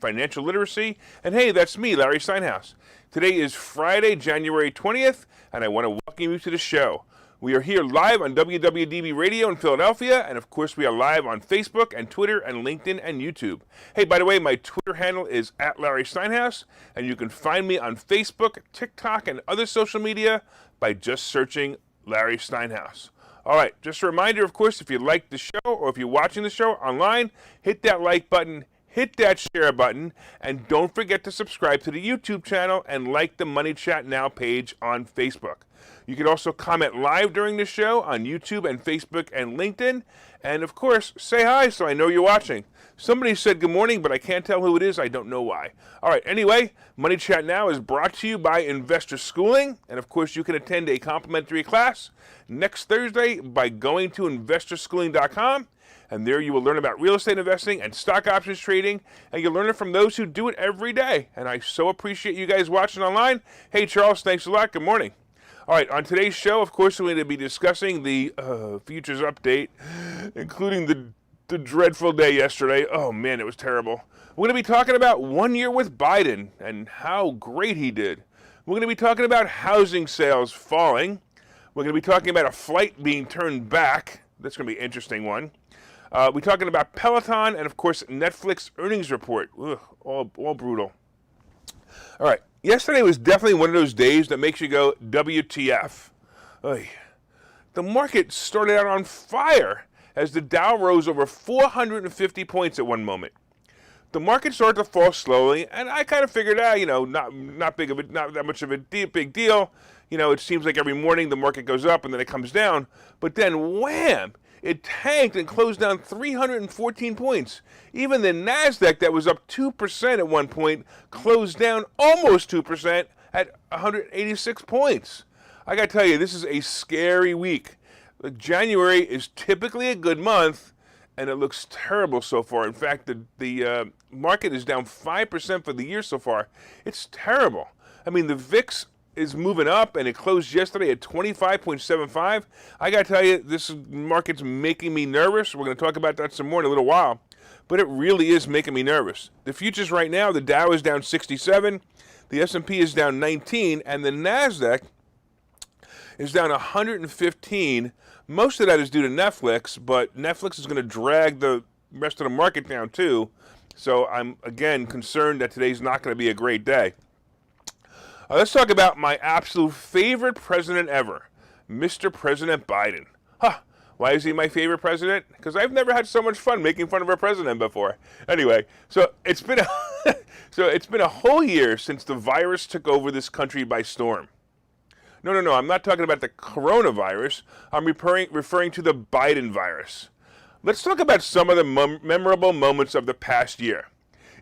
financial literacy. And hey, that's me, Larry Steinhouse. Today is Friday, January 20th, and I want to welcome you to the show. We are here live on WWDB Radio in Philadelphia, and of course we are live on Facebook and Twitter and LinkedIn and YouTube. Hey, by the way, my Twitter handle is @LarrySteinhouse, and you can find me on Facebook, TikTok, and other social media by just searching Larry Steinhouse. All right, just a reminder, of course, if you like the show or if you're watching the show online, hit that like button, hit that share button, and don't forget to subscribe to the YouTube channel and like the Money Chat Now page on Facebook. You can also comment live during the show on YouTube and Facebook and LinkedIn. And of course, say hi so I know you're watching. Somebody said good morning, but I can't tell who it is. I don't know why. All right, anyway, Money Chat Now is brought to you by Investor Schooling. And of course, you can attend a complimentary class next Thursday by going to investorschooling.com. And there you will learn about real estate investing and stock options trading. And you'll learn it from those who do it every day. And I so appreciate you guys watching online. Hey, Charles, thanks a lot. Good morning. All right, on today's show, of course, we're going to be discussing the futures update, including the dreadful day yesterday. Oh, man, it was terrible. We're going to be talking about 1 year with Biden and how great he did. We're going to be talking about housing sales falling. We're going to be talking about a flight being turned back. That's going to be an interesting one. We're talking about Peloton and, of course, Netflix earnings report. Ugh, all brutal. All right. Yesterday was definitely one of those days that makes you go, WTF. Oy. The market started out on fire as the Dow rose over 450 points at one moment. The market started to fall slowly, and I kind of figured, not that much of a big deal. You know, it seems like every morning the market goes up and then it comes down. But then, wham! It tanked and closed down 314 points. Even the NASDAQ, that was up 2% at one point, closed down almost 2% at 186 points. I got to tell you, this is a scary week. January is typically a good month, and it looks terrible so far. In fact, the market is down 5% for the year so far. It's terrible. I mean, the VIX is moving up, and it closed yesterday at 25.75. I got to tell you, this market's making me nervous. We're going to talk about that some more in a little while, but it really is making me nervous. The futures right now, the Dow is down 67, the S&P is down 19, and the NASDAQ is down 115. Most of that is due to Netflix, but Netflix is going to drag the rest of the market down too. So I'm, again, concerned that today's not going to be a great day. Let's talk about my absolute favorite president ever, Mr. President Biden. Why is he my favorite president? Because I've never had so much fun making fun of a president before. Anyway, so it's been a whole year since the virus took over this country by storm. No, I'm not talking about the coronavirus. I'm referring to the Biden virus. Let's talk about some of the memorable moments of the past year.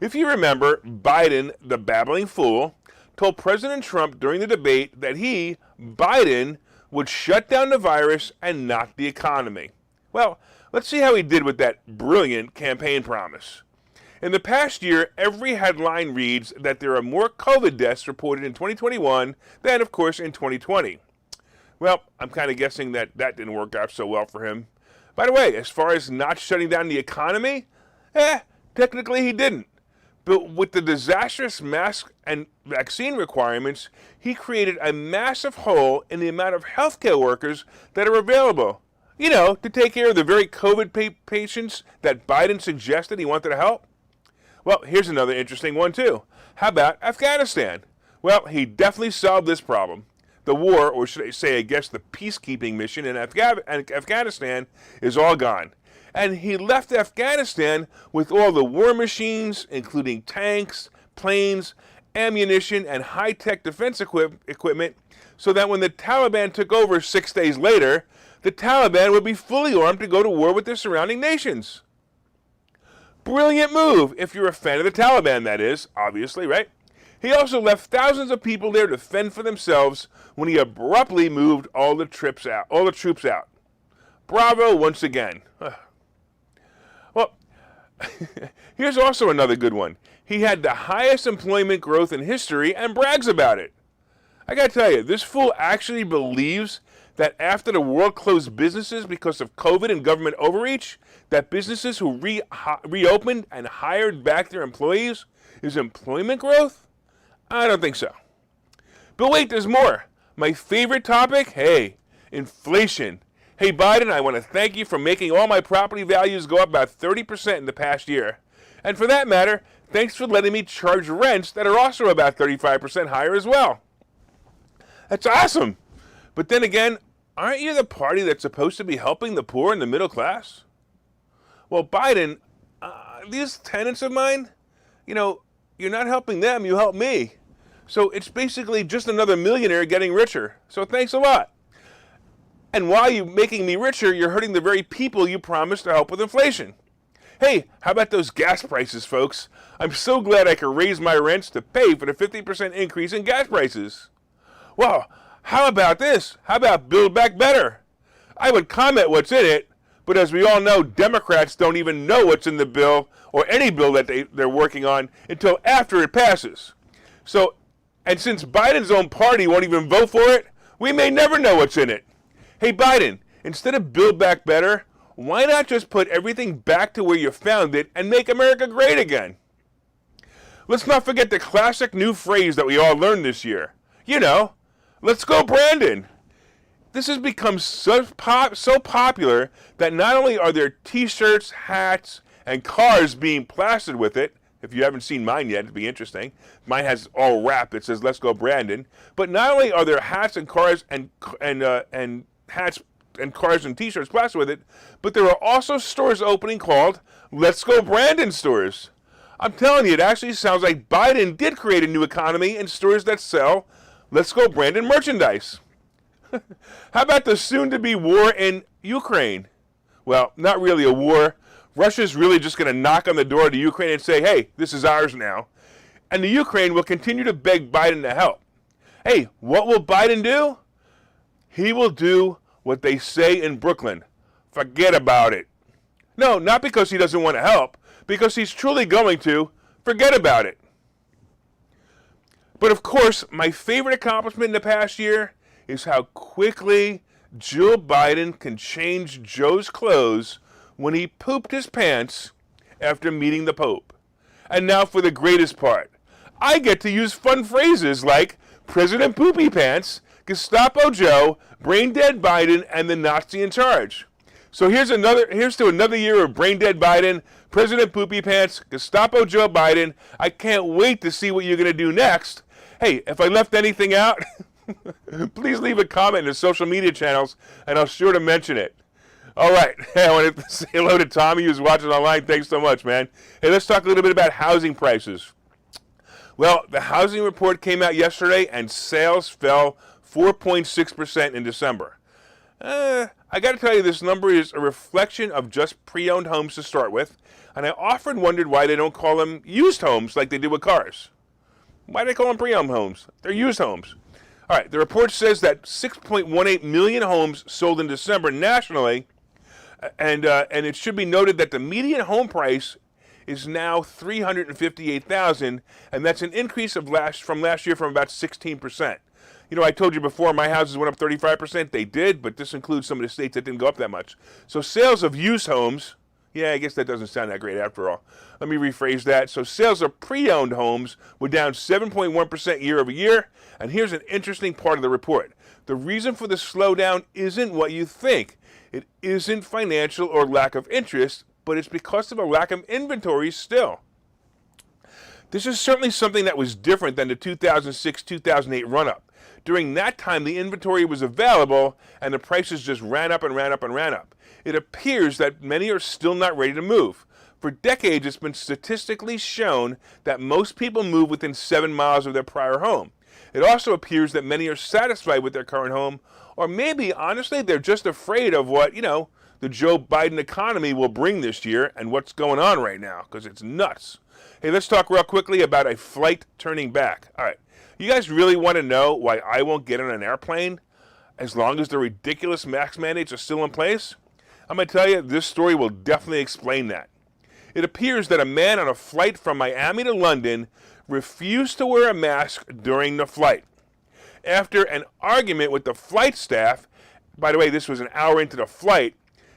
If you remember, Biden, the babbling fool, told President Trump during the debate that he, Biden, would shut down the virus and not the economy. Well, let's see how he did with that brilliant campaign promise. In the past year, every headline reads that there are more COVID deaths reported in 2021 than, of course, in 2020. Well, I'm kind of guessing that didn't work out so well for him. By the way, as far as not shutting down the economy, technically he didn't. But with the disastrous mask and vaccine requirements, he created a massive hole in the amount of healthcare workers that are available. You know, to take care of the very COVID patients that Biden suggested he wanted to help. Well, here's another interesting one too. How about Afghanistan? Well, he definitely solved this problem. The war, or should I say, I guess the peacekeeping mission in Afghanistan is all gone. And he left Afghanistan with all the war machines, including tanks, planes, ammunition, and high-tech defense equipment, so that when the Taliban took over 6 days later, the Taliban would be fully armed to go to war with the surrounding nations. Brilliant move, if you're a fan of the Taliban, that is, obviously, right? He also left thousands of people there to fend for themselves when he abruptly moved all the troops out. Bravo once again. Well, here's also another good one. He had the highest employment growth in history and brags about it. I gotta tell you, this fool actually believes that after the world closed businesses because of COVID and government overreach, that businesses who reopened and hired back their employees Is employment growth? I don't think so. But wait, there's more. My favorite topic? Hey, inflation. Hey, Biden, I want to thank you for making all my property values go up about 30% in the past year. And for that matter, thanks for letting me charge rents that are also about 35% higher as well. That's awesome. But then again, aren't you the party that's supposed to be helping the poor and the middle class? Well, Biden, these tenants of mine, you're not helping them, you help me. So it's basically just another millionaire getting richer. So thanks a lot. And while you're making me richer, you're hurting the very people you promised to help with inflation. Hey, how about those gas prices, folks? I'm so glad I could raise my rents to pay for the 50% increase in gas prices. Well, how about this? How about Build Back Better? I would comment what's in it, but as we all know, Democrats don't even know what's in the bill or any bill that they're working on until after it passes. So, and since Biden's own party won't even vote for it, we may never know what's in it. Hey, Biden, instead of Build Back Better, why not just put everything back to where you found it and make America great again? Let's not forget the classic new phrase that we all learned this year. Let's go Brandon. This has become so popular that not only are there t-shirts, hats, and cars being plastered with it. If you haven't seen mine yet, it'd be interesting. Mine has all wrap. It says, "Let's go Brandon." But not only are there hats and cars and hats and cars and t-shirts plastered with it, but there are also stores opening called "Let's Go Brandon" stores. I'm telling you, it actually sounds like Biden did create a new economy in stores that sell "Let's Go Brandon" merchandise. How about the soon-to-be war in Ukraine? Well, not really a war. Russia's really just going to knock on the door to Ukraine and say, hey, this is ours now. And the Ukraine will continue to beg Biden to help. Hey, what will Biden do? He will do what they say in Brooklyn. Forget about it. No, not because he doesn't want to help, because he's truly going to forget about it. But of course, my favorite accomplishment in the past year is how quickly Joe Biden can change Joe's clothes when he pooped his pants after meeting the Pope. And now for the greatest part. I get to use fun phrases like President Poopy Pants, Gestapo Joe, Brain Dead Biden, and the Nazi in charge. So here's to another year of Brain Dead Biden, President Poopy Pants, Gestapo Joe Biden. I can't wait to see what you're going to do next. Hey, if I left anything out, please leave a comment in the social media channels, and I'll sure to mention it. All right. Hey, I want to say hello to Tommy, who's watching online. Thanks so much, man. Hey, let's talk a little bit about housing prices. Well, the housing report came out yesterday, and sales fell 4.6% in December. I got to tell you, this number is a reflection of just pre-owned homes to start with, and I often wondered why they don't call them used homes like they do with cars. Why do they call them pre-owned homes? They're used homes. All right, the report says that 6.18 million homes sold in December nationally, and it should be noted that the median home price is now $358,000, and that's an increase from last year from about 16%. I told you before my houses went up 35%. They did, but this includes some of the states that didn't go up that much. So sales of used homes, I guess that doesn't sound that great after all. Let me rephrase that. So sales of pre-owned homes were down 7.1% year over year. And here's an interesting part of the report. The reason for the slowdown isn't what you think. It isn't financial or lack of interest, but it's because of a lack of inventory still. This is certainly something that was different than the 2006-2008 run-up. During that time, the inventory was available, and the prices just ran up and ran up and ran up. It appears that many are still not ready to move. For decades, it's been statistically shown that most people move within 7 miles of their prior home. It also appears that many are satisfied with their current home, or maybe, honestly, they're just afraid of what, the Joe Biden economy will bring this year and what's going on right now, because it's nuts. Hey, let's talk real quickly about a flight turning back. All right. You guys really want to know why I won't get on an airplane as long as the ridiculous mask mandates are still in place? I'm going to tell you, this story will definitely explain that. It appears that a man on a flight from Miami to London refused to wear a mask during the flight. After an argument with the flight staff, by the way, this was an hour into the flight,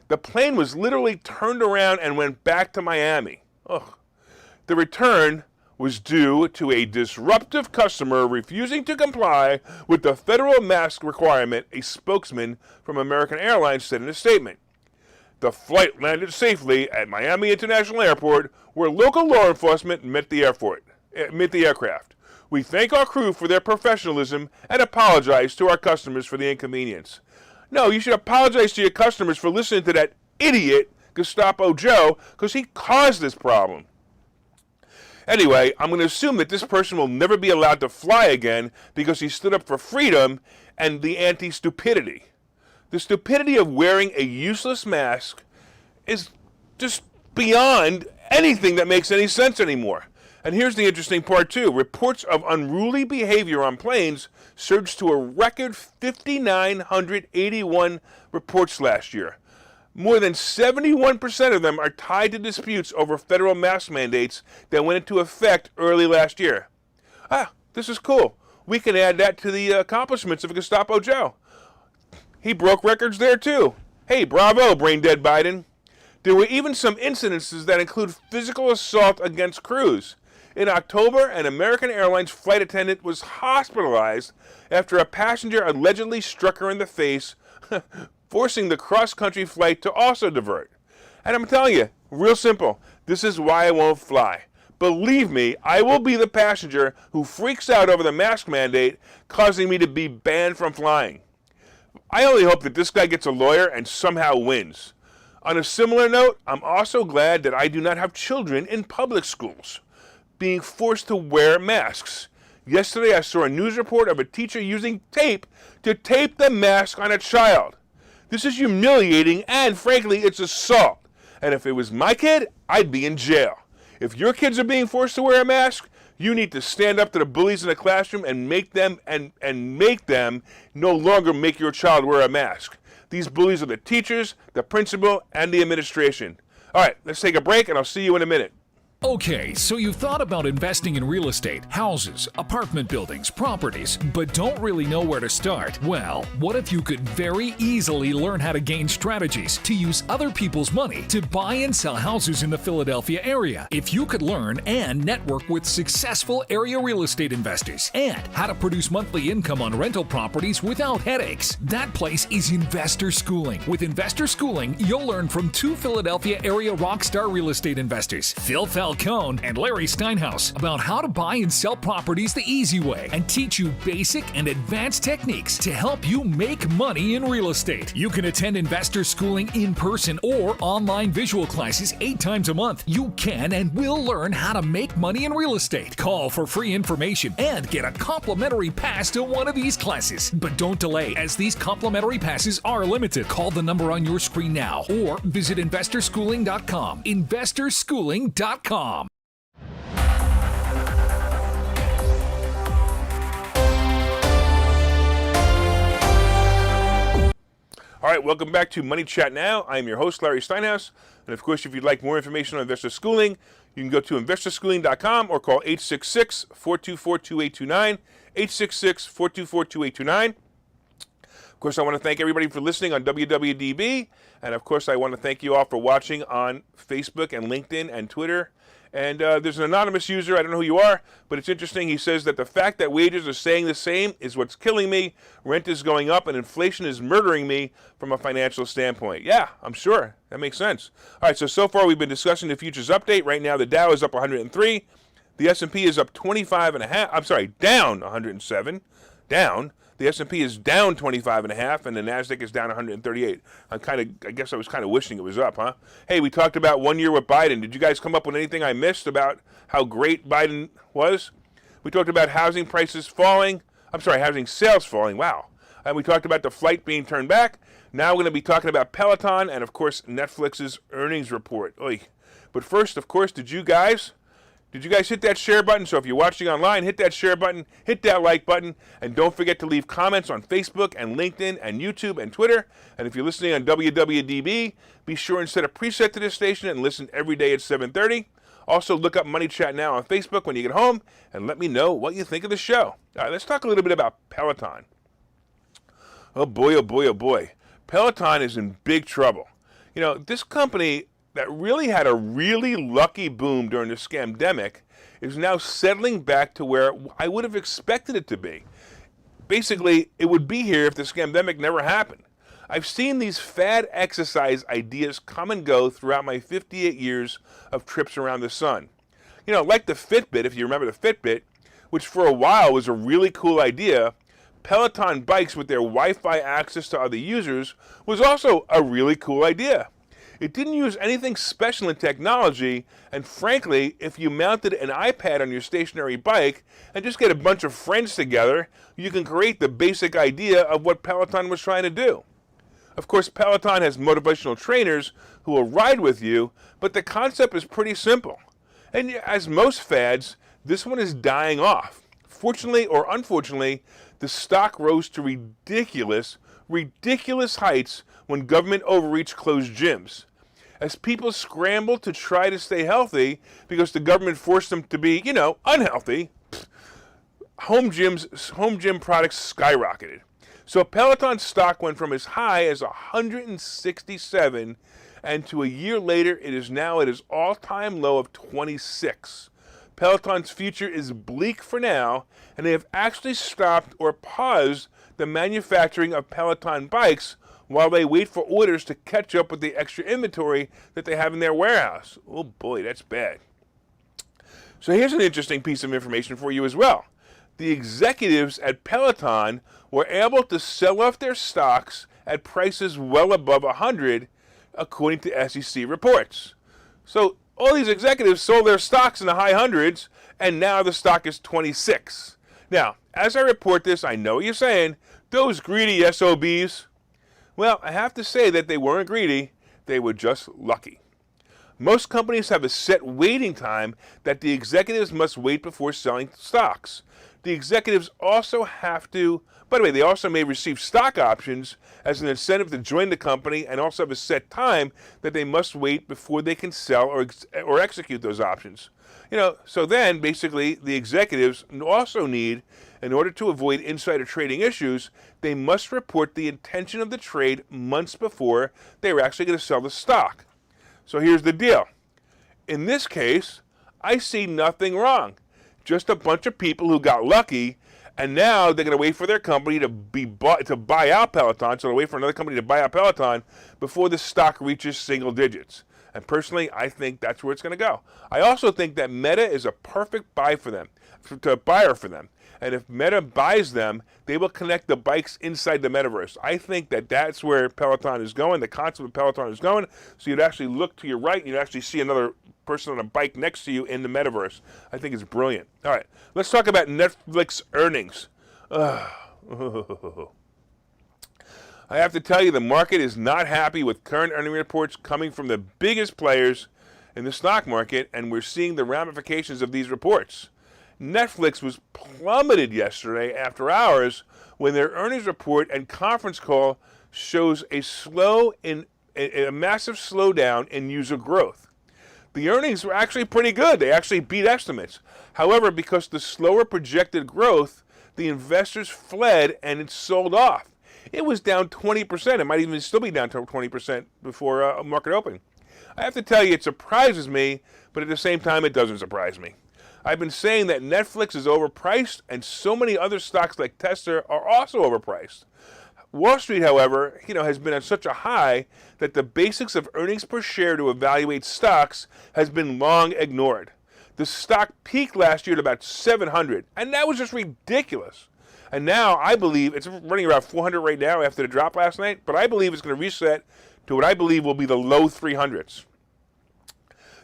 the plane was literally turned around and went back to Miami. Ugh. The return was due to a disruptive customer refusing to comply with the federal mask requirement, a spokesman from American Airlines said in a statement. The flight landed safely at Miami International Airport, where local law enforcement met the aircraft. We thank our crew for their professionalism and apologize to our customers for the inconvenience. No, you should apologize to your customers for listening to that idiot Gestapo Joe, because he caused this problem. Anyway, I'm going to assume that this person will never be allowed to fly again because he stood up for freedom and the anti-stupidity. The stupidity of wearing a useless mask is just beyond anything that makes any sense anymore. And here's the interesting part too. Reports of unruly behavior on planes surged to a record 5,981 reports last year. More than 71% of them are tied to disputes over federal mask mandates that went into effect early last year. This is cool. We can add that to the accomplishments of Gestapo Joe. He broke records there too. Hey, bravo, brain-dead Biden. There were even some incidences that include physical assault against crews. In October, an American Airlines flight attendant was hospitalized after a passenger allegedly struck her in the face, forcing the cross-country flight to also divert. And I'm telling you, real simple, this is why I won't fly. Believe me, I will be the passenger who freaks out over the mask mandate, causing me to be banned from flying. I only hope that this guy gets a lawyer and somehow wins. On a similar note, I'm also glad that I do not have children in public schools being forced to wear masks. Yesterday, I saw a news report of a teacher using tape to tape the mask on a child. This is humiliating, and frankly, it's assault. And if it was my kid, I'd be in jail. If your kids are being forced to wear a mask, you need to stand up to the bullies in the classroom and make them no longer make your child wear a mask. These bullies are the teachers, the principal, and the administration. All right, let's take a break, and I'll see you in a minute. Okay, so you've thought about investing in real estate, houses, apartment buildings, properties, but don't really know where to start? Well, what if you could very easily learn how to gain strategies to use other people's money to buy and sell houses in the Philadelphia area? If you could learn and network with successful area real estate investors and how to produce monthly income on rental properties without headaches, that place is Investor Schooling. With Investor Schooling, you'll learn from two Philadelphia area rockstar real estate investors, Phil Falcone and Larry Steinhouse, about how to buy and sell properties the easy way and teach you basic and advanced techniques to help you make money in real estate. You can attend Investor Schooling in person or online visual classes 8 times a month. You can and will learn how to make money in real estate. Call for free information and get a complimentary pass to one of these classes. But don't delay, as these complimentary passes are limited. Call the number on your screen now or visit investorschooling.com. investorschooling.com. All right, welcome back to Money Chat Now. I'm your host, Larry Steinhouse. And of course, if you'd like more information on Investor Schooling, you can go to investorschooling.com or call 866-424-2829, 866-424-2829. Of course, I want to thank everybody for listening on WWDB. And of course, I want to thank you all for watching on Facebook and LinkedIn and Twitter. And there's an anonymous user, I don't know who you are, but it's interesting. He says that the fact that wages are staying the same is what's killing me. Rent is going up and inflation is murdering me from a financial standpoint. Yeah, I'm sure. That makes sense. All right, so far we've been discussing the futures update. Right now the Dow is up 103. The S&P is up 25.5. I'm sorry, down 107. Down. The S&P is down 25.5, and the Nasdaq is down 138. I guess I was kind of wishing it was up, huh? Hey, we talked about 1 year with Biden. Did you guys come up with anything I missed about how great Biden was? We talked about housing prices falling. I'm sorry, housing sales falling. Wow. And we talked about the flight being turned back. Now we're going to be talking about Peloton and, of course, Netflix's earnings report. Oy. But first, of course, did you guys hit that share button? So if you're watching online, hit that share button, hit that like button, and don't forget to leave comments on Facebook and LinkedIn and YouTube and Twitter. And if you're listening on WWDB, be sure and set a preset to this station and listen every day at 7:30. Also, look up Money Chat Now on Facebook when you get home, and let me know what you think of the show. All right, let's talk a little bit about Peloton. Oh boy, oh boy, oh boy. Peloton is in big trouble. You know, this company that really had a really lucky boom during the scamdemic is now settling back to where I would have expected it to be. Basically, it would be here if this pandemic never happened. I've seen these fad exercise ideas come and go throughout my 58 years of trips around the sun. Like the Fitbit, if you remember the Fitbit, which for a while was a really cool idea. Peloton bikes with their Wi-Fi access to other users was also a really cool idea. It didn't use anything special in technology, and frankly, if you mounted an iPad on your stationary bike and just get a bunch of friends together, you can create the basic idea of what Peloton was trying to do. Of course, Peloton has motivational trainers who will ride with you, but the concept is pretty simple. And as most fads, this one is dying off. Fortunately or unfortunately, the stock rose to ridiculous heights when government overreach closed gyms. As people scrambled to try to stay healthy because the government forced them to be, unhealthy, home gym products skyrocketed. So Peloton stock went from as high as 167, and to a year later, it is now at its all-time low of 26. Peloton's future is bleak for now, and they have actually stopped or paused the manufacturing of Peloton bikes while they wait for orders to catch up with the extra inventory that they have in their warehouse. Oh boy, that's bad. So here's an interesting piece of information for you as well. The executives at Peloton were able to sell off their stocks at prices well above 100, according to SEC reports. So all these executives sold their stocks in the high hundreds, and now the stock is 26. Now, as I report this, I know what you're saying, those greedy SOBs. Well, I have to say that they weren't greedy, they were just lucky. Most companies have a set waiting time that the executives must wait before selling stocks. The executives also have to, by the way, they also may receive stock options as an incentive to join the company, and also have a set time that they must wait before they can sell or execute those options. So then basically the executives also need, in order to avoid insider trading issues, they must report the intention of the trade months before they are actually going to sell the stock. So here's the deal. In this case, I see nothing wrong. Just a bunch of people who got lucky, and now they're going to wait for their company to buy out Peloton, so they'll wait for another company to buy out Peloton before the stock reaches single digits. And personally, I think that's where it's going to go. I also think that Meta is a perfect buyer for them. And if Meta buys them, they will connect the bikes inside the metaverse. I think that that's where Peloton is going, the concept of Peloton is going. So you'd actually look to your right and you'd actually see another person on a bike next to you in the metaverse. I think it's brilliant. All right, let's talk about Netflix earnings. I have to tell you, the market is not happy with current earning reports coming from the biggest players in the stock market, and we're seeing the ramifications of these reports. Netflix was plummeted yesterday after hours when their earnings report and conference call shows a massive slowdown in user growth. The earnings were actually pretty good. They actually beat estimates. However, because the slower projected growth, the investors fled and it sold off. It was down 20%. It might even still be down to 20% before market opening. I have to tell you, it surprises me, but at the same time, it doesn't surprise me. I've been saying that Netflix is overpriced, and so many other stocks like Tesla are also overpriced. Wall Street, however, has been at such a high that the basics of earnings per share to evaluate stocks has been long ignored. The stock peaked last year at about 700, and that was just ridiculous. And now I believe it's running around 400 right now after the drop last night, but I believe it's going to reset to what I believe will be the low 300s.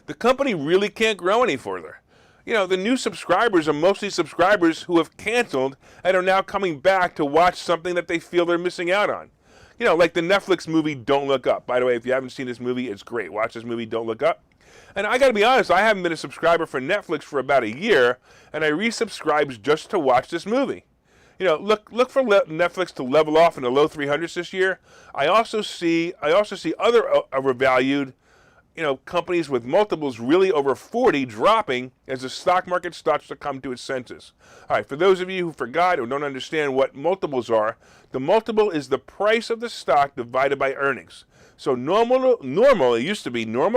The company really can't grow any further. The new subscribers are mostly subscribers who have canceled and are now coming back to watch something that they feel they're missing out on. Like the Netflix movie Don't Look Up. By the way, if you haven't seen this movie, it's great. Watch this movie, Don't Look Up. And I got to be honest, I haven't been a subscriber for Netflix for about a year, and I resubscribed just to watch this movie. Look for Netflix to level off in the low 300s this year. I also see other overvalued companies with multiples really over 40 dropping as the stock market starts to come to its senses. All right, for those of you who forgot or don't understand what multiples are, the multiple is the price of the stock divided by earnings. So normal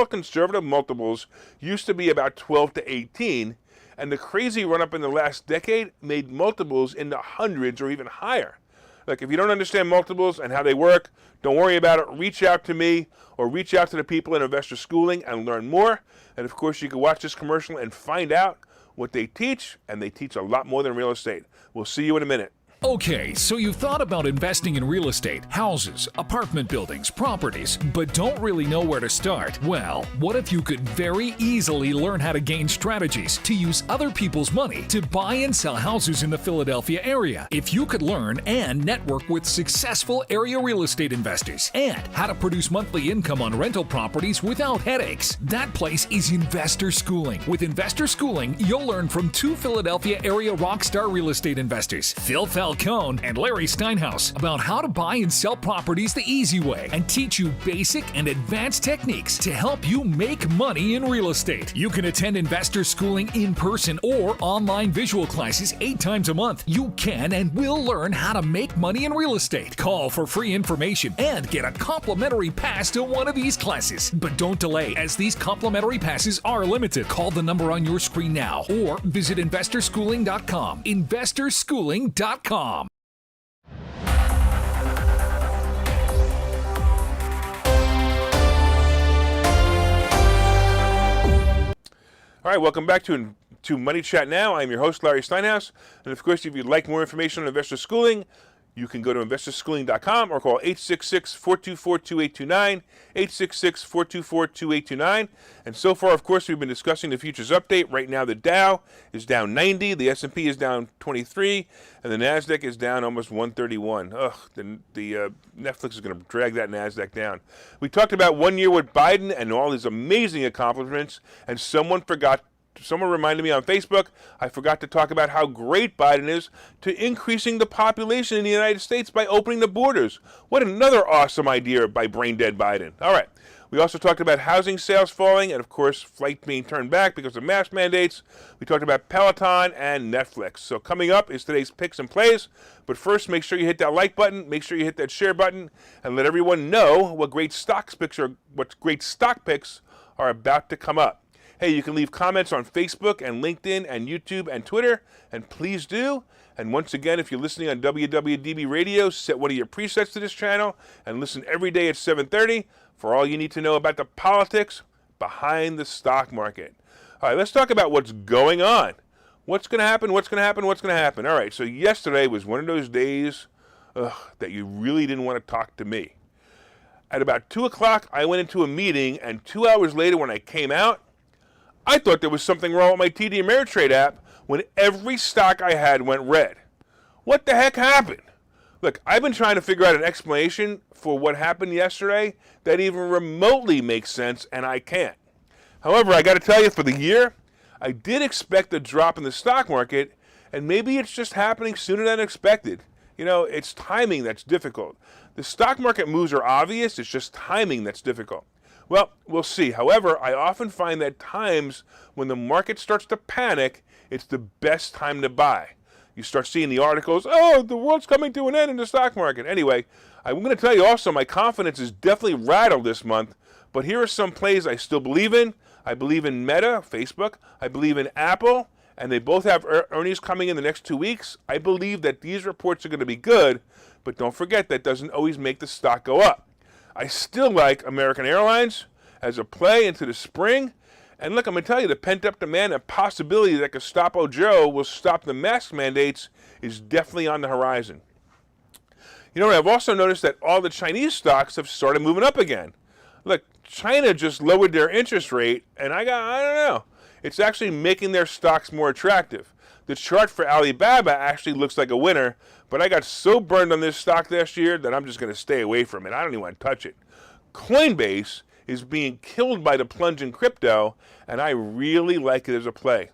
conservative multiples used to be about 12 to 18, And the crazy run-up in the last decade made multiples in the hundreds or even higher. Look, if you don't understand multiples and how they work, don't worry about it. Reach out to me or reach out to the people in Investor Schooling and learn more. And of course, you can watch this commercial and find out what they teach, and they teach a lot more than real estate. We'll see you in a minute. Okay, so you've thought about investing in real estate, houses, apartment buildings, properties, but don't really know where to start? Well, what if you could very easily learn how to gain strategies to use other people's money to buy and sell houses in the Philadelphia area? If you could learn and network with successful area real estate investors and how to produce monthly income on rental properties without headaches, that place is Investor Schooling. With Investor Schooling, you'll learn from two Philadelphia area rockstar real estate investors, Phil Falcone and Larry Steinhouse, about how to buy and sell properties the easy way and teach you basic and advanced techniques to help you make money in real estate. You can attend Investor Schooling in person or online visual classes 8 times a month. You can and will learn how to make money in real estate. Call for free information and get a complimentary pass to one of these classes. But don't delay, as these complimentary passes are limited. Call the number on your screen now or visit investorschooling.com. investorschooling.com. All right, welcome back to Money Chat Now. I'm your host, Larry Steinhouse. And of course, if you'd like more information on Investor Schooling, you can go to investorschooling.com or call 866-424-2829, 866-424-2829. And so far, of course, we've been discussing the futures update. Right now, the Dow is down 90, the S&P is down 23, and the NASDAQ is down almost 131. Ugh, the Netflix is going to drag that NASDAQ down. We talked about 1 year with Biden and all his amazing accomplishments, and someone reminded me on Facebook, I forgot to talk about how great Biden is to increasing the population in the United States by opening the borders. What another awesome idea by brain-dead Biden. All right. We also talked about housing sales falling and, of course, flights being turned back because of mask mandates. We talked about Peloton and Netflix. So coming up is today's picks and plays. But first, make sure you hit that like button, make sure you hit that share button, and let everyone know what great stock picks are about to come up. Hey, you can leave comments on Facebook and LinkedIn and YouTube and Twitter, and please do. And once again, if you're listening on WWDB Radio, set one of your presets to this channel and listen every day at 7:30 for all you need to know about the politics behind the stock market. All right, let's talk about what's going on. What's going to happen? What's going to happen? What's going to happen? All right, so yesterday was one of those days that you really didn't want to talk to me. At about 2 o'clock, I went into a meeting, and 2 hours later when I came out, I thought there was something wrong with my TD Ameritrade app when every stock I had went red. What the heck happened? Look, I've been trying to figure out an explanation for what happened yesterday that even remotely makes sense, and I can't. However, I got to tell you, for the year, I did expect a drop in the stock market, and maybe it's just happening sooner than expected. You know, it's timing that's difficult. The stock market moves are obvious, it's just timing that's difficult. Well, we'll see. However, I often find that times when the market starts to panic, it's the best time to buy. You start seeing the articles, oh, the world's coming to an end in the stock market. Anyway, I'm going to tell you also my confidence is definitely rattled this month, but here are some plays I still believe in. I believe in Meta, Facebook. I believe in Apple, and they both have earnings coming in the next 2 weeks. I believe that these reports are going to be good, but don't forget that doesn't always make the stock go up. I still like American Airlines as a play into the spring. And look, I'm going to tell you, the pent-up demand and possibility that Gestapo Joe will stop the mask mandates is definitely on the horizon. You know what? I've also noticed that all the Chinese stocks have started moving up again. Look, China just lowered their interest rate, and I don't know. It's actually making their stocks more attractive. The chart for Alibaba actually looks like a winner, but I got so burned on this stock last year that I'm just going to stay away from it. I don't even want to touch it. Coinbase is being killed by the plunge in crypto, and I really like it as a play.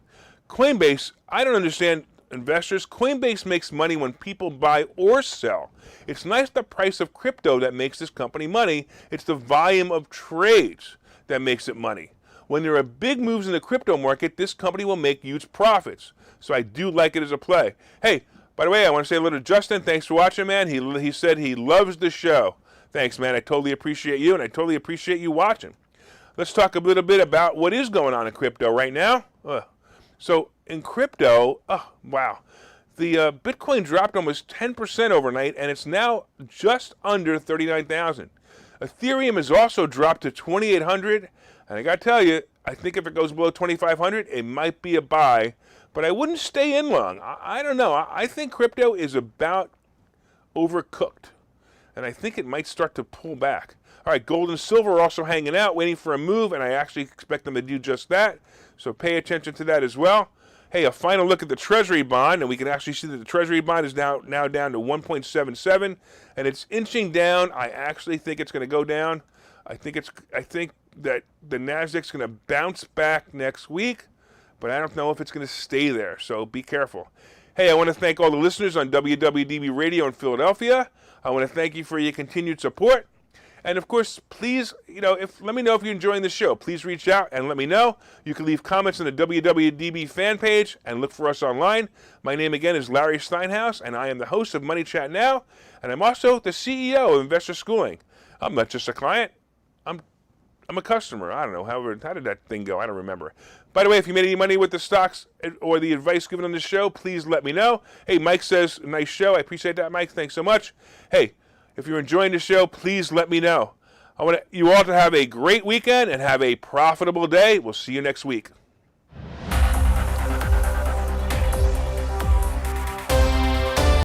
Coinbase, I don't understand investors. Coinbase makes money when people buy or sell. It's not the price of crypto that makes this company money. It's the volume of trades that makes it money. When there are big moves in the crypto market, this company will make huge profits. So I do like it as a play. Hey, by the way, I want to say hello to Justin. Thanks for watching, man. He said he loves the show. Thanks, man. I totally appreciate you, and I totally appreciate you watching. Let's talk a little bit about what is going on in crypto right now. So in crypto, oh, wow. The Bitcoin dropped almost 10% overnight, and it's now just under 39,000. Ethereum has also dropped to 2,800, and I got to tell you, I think if it goes below 2,500, it might be a buy, but I wouldn't stay in long. I don't know. I think crypto is about overcooked, and I think it might start to pull back. All right, gold and silver are also hanging out, waiting for a move, and I actually expect them to do just that, so pay attention to that as well. Hey, a final look at the Treasury bond, and we can actually see that the Treasury bond is now down to 1.77, and it's inching down. I actually think it's going to go down. I think that the Nasdaq's going to bounce back next week, but I don't know if it's going to stay there, so be careful. Hey, I want to thank all the listeners on WWDB Radio in Philadelphia. I want to thank you for your continued support. And of course, please, let me know if you're enjoying the show. Please reach out and let me know. You can leave comments on the WWDB fan page and look for us online. My name again is Larry Steinhouse, and I am the host of Money Chat Now, and I'm also the CEO of Investor Schooling. I'm not just a client. I'm a customer. I don't know. How did that thing go? I don't remember. By the way, if you made any money with the stocks or the advice given on the show, please let me know. Hey, Mike says, nice show. I appreciate that, Mike. Thanks so much. Hey, if you're enjoying the show, please let me know. I want you all to have a great weekend and have a profitable day. We'll see you next week.